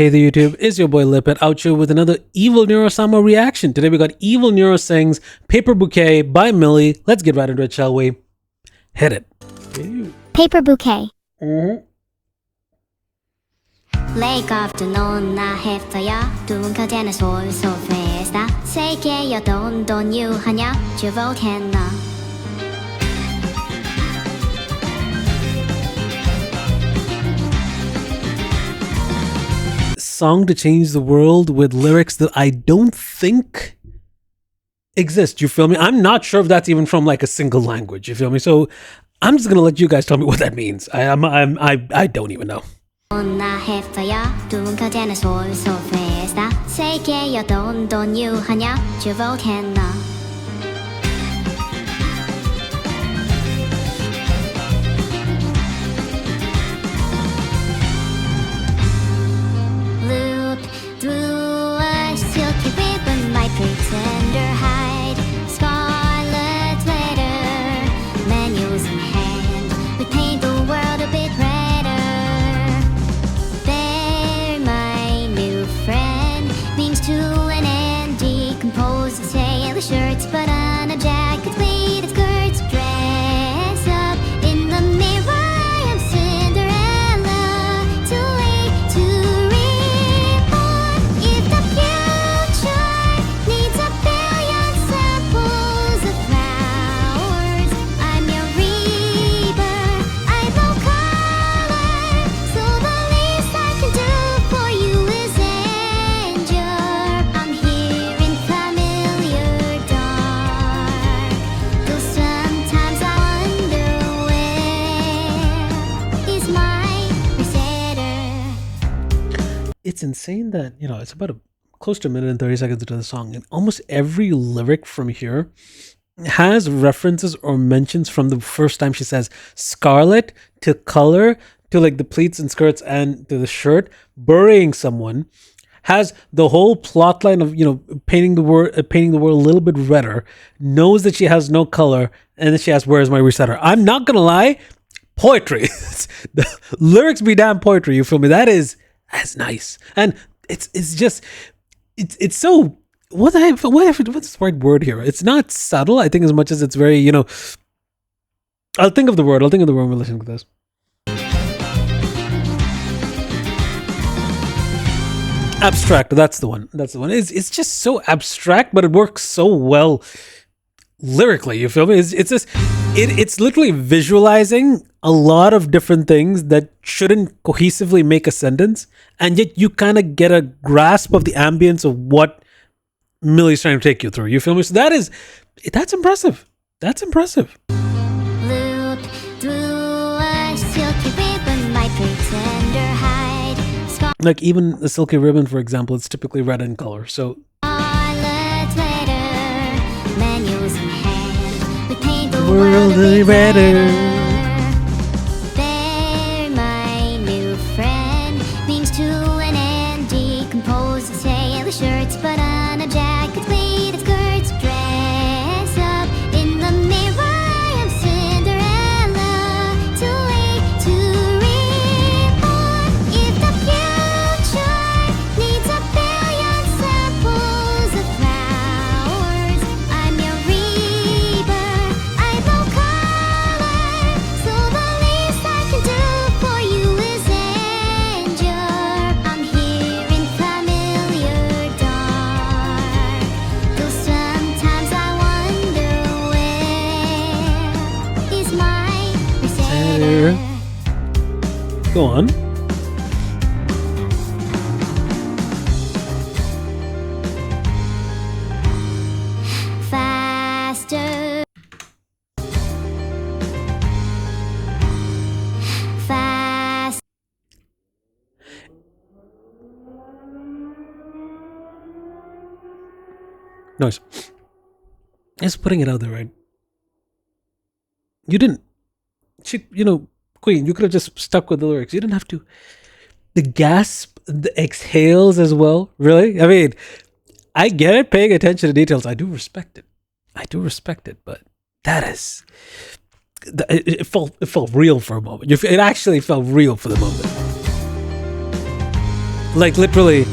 Hey there YouTube, it's your boy Lipit out here with another Evil Neurosama reaction. Today we got Evil Neuro sings Paper Bouquet by Mili. Let's get right into it, shall we? Hit it. Paper Bouquet. Lake afternoon na 해봐야 둥가되는 소울 속에서 세계여 돈돈 유하냐 주목했나 Song to change the world with lyrics that I don't think exist. You feel me? I'm not sure if that's even from like a single language. You feel me? So I'm just gonna let you guys tell me what that means. I don't even know. 나 해봐야 둥가되는 소울 속에서 세계여 돈돈 유하냐 주목했나 Pretender hide, scarlet letter, manuals in hand, we paint the world a bit redder. There, my new friend, means to an end, decompose and sailor shirts, but on a jacket, pleated skirts, dress up in the mirror. I'm Cinderella, too late to reborn. If the future needs a billion samples of flowers, I'm your rebirth. I blow color, so the least I can do for you is endure. I'm here in familiar dark, though sometimes I wonder where is my crusader. It's insane that, it's about close to a minute and 30 seconds into the song, and almost every lyric from here has references or mentions from the first time she says scarlet to color to like the pleats and skirts and to the shirt, burying someone, has the whole plot line of painting the world a little bit redder, knows that she has no color, and then she asks, where's my resetter? I'm not gonna lie, poetry. The lyrics be damn poetry, you feel me? That's nice. And it's just it's so what's the right word here? It's not subtle, I think, as much as it's very, I'll think of the word when we're listening to this. Abstract, that's the one. It's just so abstract, but it works so well lyrically, you feel me? It's literally visualizing a lot of different things that shouldn't cohesively make a sentence, and yet you kind of get a grasp of the ambience of what Mili's trying to take you through, you feel me? So that's impressive. Loop through a silky ribbon, my pretender hide. Like even the silky ribbon, for example, it's typically red in color, so Scarlet letter, manuals in hand, we paint the world world a bit redder. redder. There, my new friend, means to an end, decompose and sailor shirts, but on a jacket, pleated skirts, dress up in the mirror. I'm Cinderella, too late to reborn. If the future needs a billion samples of flowers, I'm your rebirth. I blow color, so the least I can do for you is endure. I'm here in familiar dark, though sometimes I wonder where is my crusader. go on. Faster, fast. Nice. Just putting it out there, right? You didn't, Queen, you could have just stuck with the lyrics. You didn't have to. The gasp, the exhales as well. Really? I mean, I get it, paying attention to details. I do respect it, but that is, it felt real for a moment. It actually felt real for the moment. Like literally.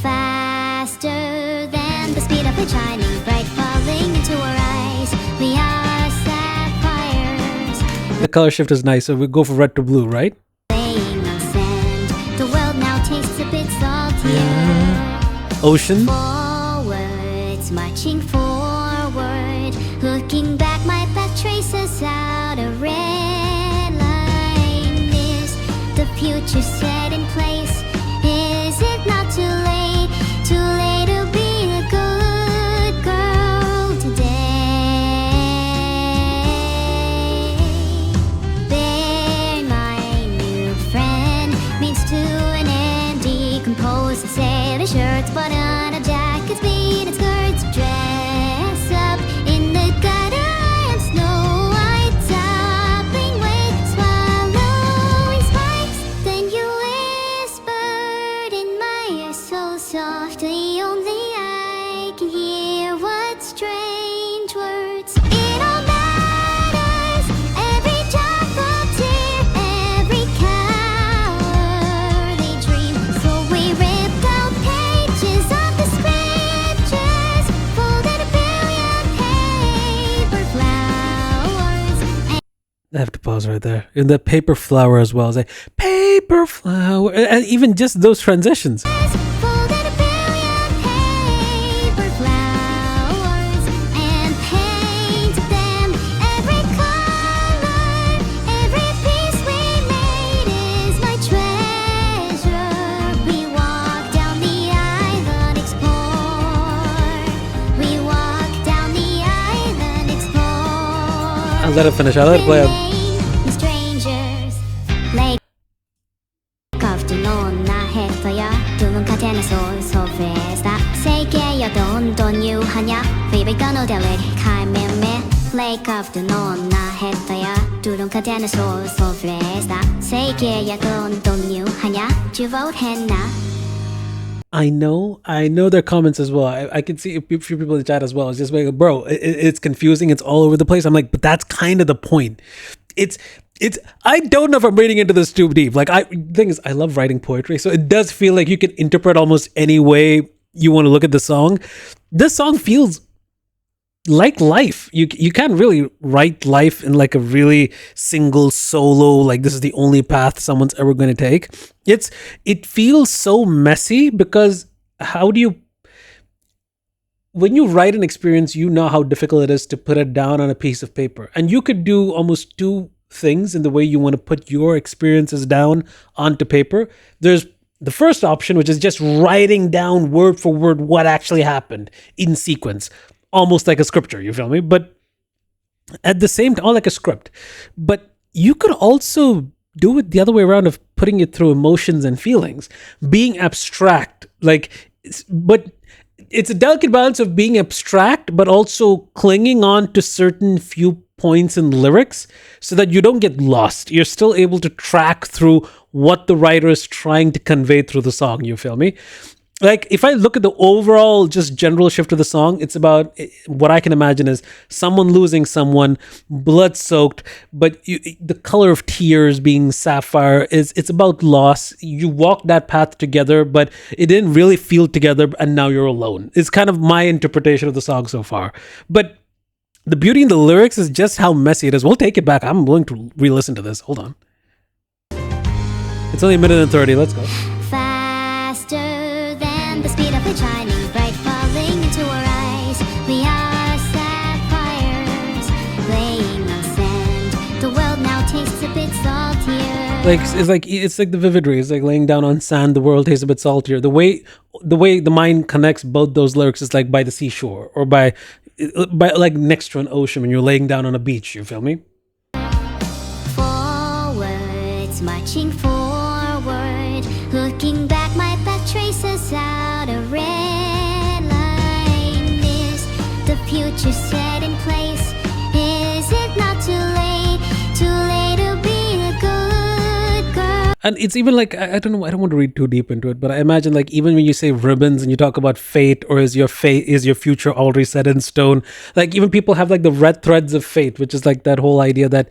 Faster than the speed of a shining bright falling into our eyes. We are sapphires The color shift is nice, so we go from red to blue, right? laying on sand. The world now tastes a bit saltier. Ocean. Forwards, marching forward. Looking back, my path traces out a red line. Is the future set in place? Is it not too late? Too late to be a good girl today. There, my new friend means to an end. Decompose the sailor shirts, button up jackets, beaded skirts, dress up in the gutter. I am Snow White, topping with swallowing spikes. Then you whispered in my ear so softly, only I can hear what strange words. It all matters, every drop of tear, every cowardly dream. So we ripped out pages of the scriptures, folded a billion paper flowers. I have to pause right there. In the paper flower as well. It's like paper flower, and even just those transitions. Folded a billion paper flowers and painted them every color. Every piece we made is my treasure. We walk down the island, explore. We walk down the island, explore. I'll let it finish. I'll let it play out. Remain strangers. Lake of the known 나 했어야 두눈 카테나 소소 festa 세계여 돈 유하냐 Baby gonna tell it 카메메 Lake of the known 나 했어야 두눈 카테나 소소 festa 세계여 돈 유하냐 주vo했나 I know their comments as well. I can see a few people in the chat as well. It's just like, bro, it's confusing. It's all over the place. I'm like, but that's kind of the point. It's. I don't know if I'm reading into this too deep. Like, the thing is, I love writing poetry, so it does feel like you can interpret almost any way you want to look at the song. This song feels like life. You can't really write life in like a really single solo, like this is the only path someone's ever going to take. It feels so messy because when you write an experience, you know how difficult it is to put it down on a piece of paper. And you could do almost two things in the way you want to put your experiences down onto paper. There's the first option, which is just writing down word for word what actually happened in sequence, almost like a scripture, you feel me? But at the same time, like a script. But you could also do it the other way around of putting it through emotions and feelings, being abstract, but it's a delicate balance of being abstract, but also clinging on to certain few points in lyrics so that you don't get lost. You're still able to track through what the writer is trying to convey through the song, you feel me? Like, if I look at the overall just general shift of the song, it's about what I can imagine is someone losing someone, blood soaked, but the color of tears being sapphire it's about loss. You walked that path together, but it didn't really feel together, and now you're alone. It's kind of my interpretation of the song so far. But the beauty in the lyrics is just how messy it is. We'll take it back. I'm willing to re-listen to this. Hold on. It's only a minute and 30. Let's go. Faster than the speed of a shining bright falling into our eyes. We are sapphires laying on sand. The world now tastes a bit saltier. It's like the vivid rays, like laying down on sand. The world tastes a bit saltier. The way the mind connects both those lyrics is like by the seashore or by like next to an ocean when you're laying down on a beach. You feel me? Forwards, marching forward, looking back, my path traces out a red line. Is the future set in place? Is it not too late? Too late to be a good girl. And it's even like, I don't know, I don't want to read too deep into it, but I imagine like even when you say ribbons and you talk about fate, or is your future already set in stone? Like even people have like the red threads of fate, which is like that whole idea that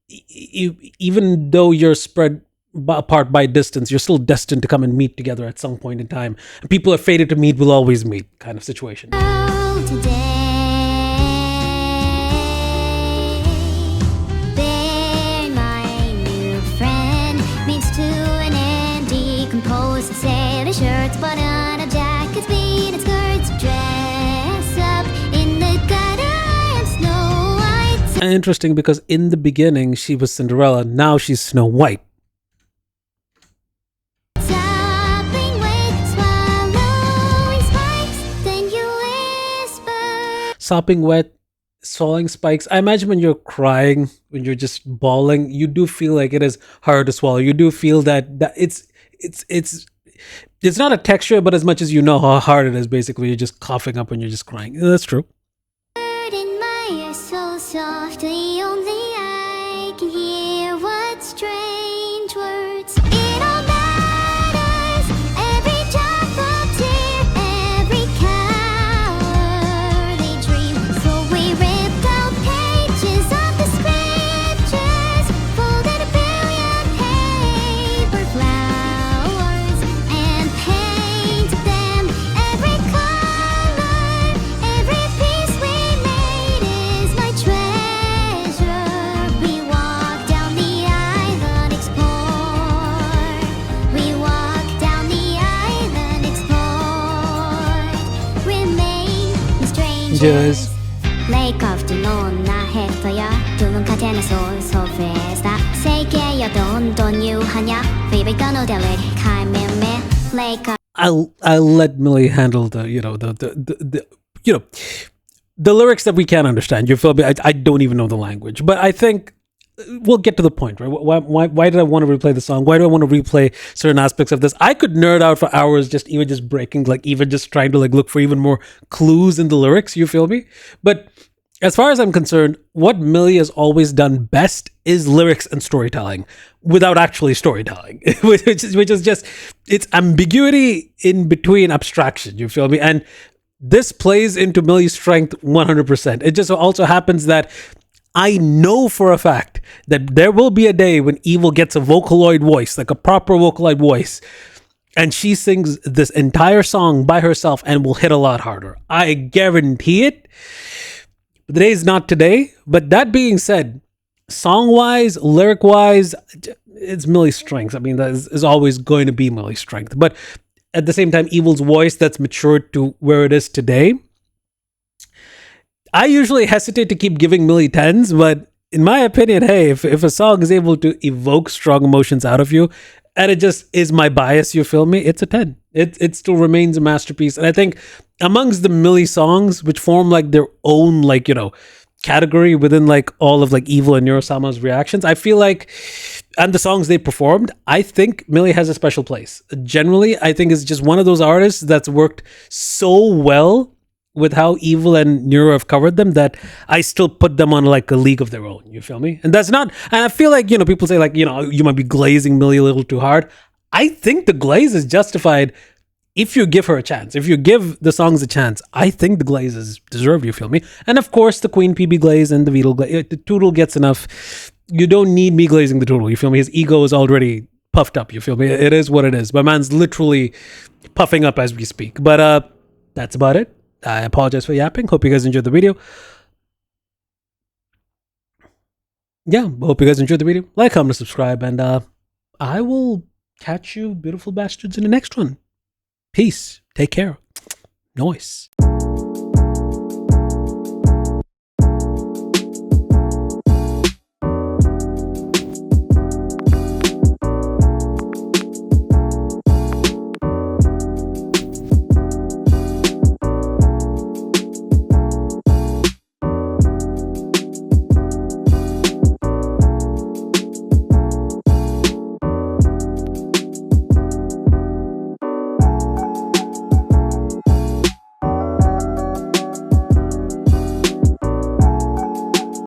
even though you're spread apart by distance, you're still destined to come and meet together at some point in time. And people are fated to meet will always meet kind of situation. Today, bear my new friend means to an end, decompose and say the shirts, put on a jacket, beat and skirts, dress up in the gutter of Snow White. Interesting, because in the beginning she was Cinderella, now she's Snow White. Sopping wet, swallowing spikes, then you whisper. Sopping wet, swallowing spikes. I imagine when you're crying, when you're just bawling, you do feel like it is hard to swallow. You do feel that it's not a texture, but as much as you know how hard it is, basically you're just coughing up when you're just crying. That's true. In my ear so softly, only I can hear what strange words. It all matters, every drop of tear, every cowardly dream. So we ripped out pages of the scriptures, folded a billion paper flowers, and painted them every color. Every piece we made is my treasure. We walk down the island, explore. We walk down the island, explore. Remain strangers. Lake of the moon, 나 해서야 두눈 가테나 소울 소프레스다 세계여 돈돈 유하냐 Baby gonna tell it 카이메메 Lake of I'll let Millie handle the the lyrics that we can't understand. You feel me? I don't even know the language, but I think we'll get to the point, right? Why did I want to replay the song? Why do I want to replay certain aspects of this? I could nerd out for hours, just breaking, like even just trying to like look for even more clues in the lyrics. You feel me? But as far as I'm concerned, what Millie has always done best is lyrics and storytelling without actually storytelling, which is just, it's ambiguity in between abstraction. You feel me? And this plays into Millie's strength 100%. It just also happens that I know for a fact that there will be a day when Evil gets a Vocaloid voice, like a proper Vocaloid voice, and she sings this entire song by herself and will hit a lot harder. I guarantee it. The day is not today. But that being said, song-wise, lyric-wise, it's Millie's strength. I mean, that is always going to be Millie's strength. But at the same time, Evil's voice that's matured to where it is today. I usually hesitate to keep giving Millie 10s, but in my opinion, hey, if a song is able to evoke strong emotions out of you, and it just is my bias, you feel me? It's a 10. It still remains a masterpiece. And I think amongst the Millie songs, which form like their own, like, category within like all of like Evil and Neurosama's reactions, I feel like, and the songs they performed, I think Millie has a special place. Generally, I think it's just one of those artists that's worked so well with how Evil and Neuro have covered them that I still put them on like a league of their own. You feel me? And that's not, and I feel like, people say like, you might be glazing Millie a little too hard. I think the glaze is justified if you give her a chance. If you give the songs a chance, I think the glaze is deserved. You feel me? And of course, the FlexPB glaze and the Beetle glaze, the Toodle gets enough. You don't need me glazing the Toodle. You feel me? His ego is already puffed up. You feel me? It is what it is. My man's literally puffing up as we speak. But that's about it. I apologize for yapping. Hope you guys enjoyed the video. Yeah, hope you guys enjoyed the video. Like, comment, subscribe, and I will catch you beautiful bastards in the next one. Peace. Take care. Noise.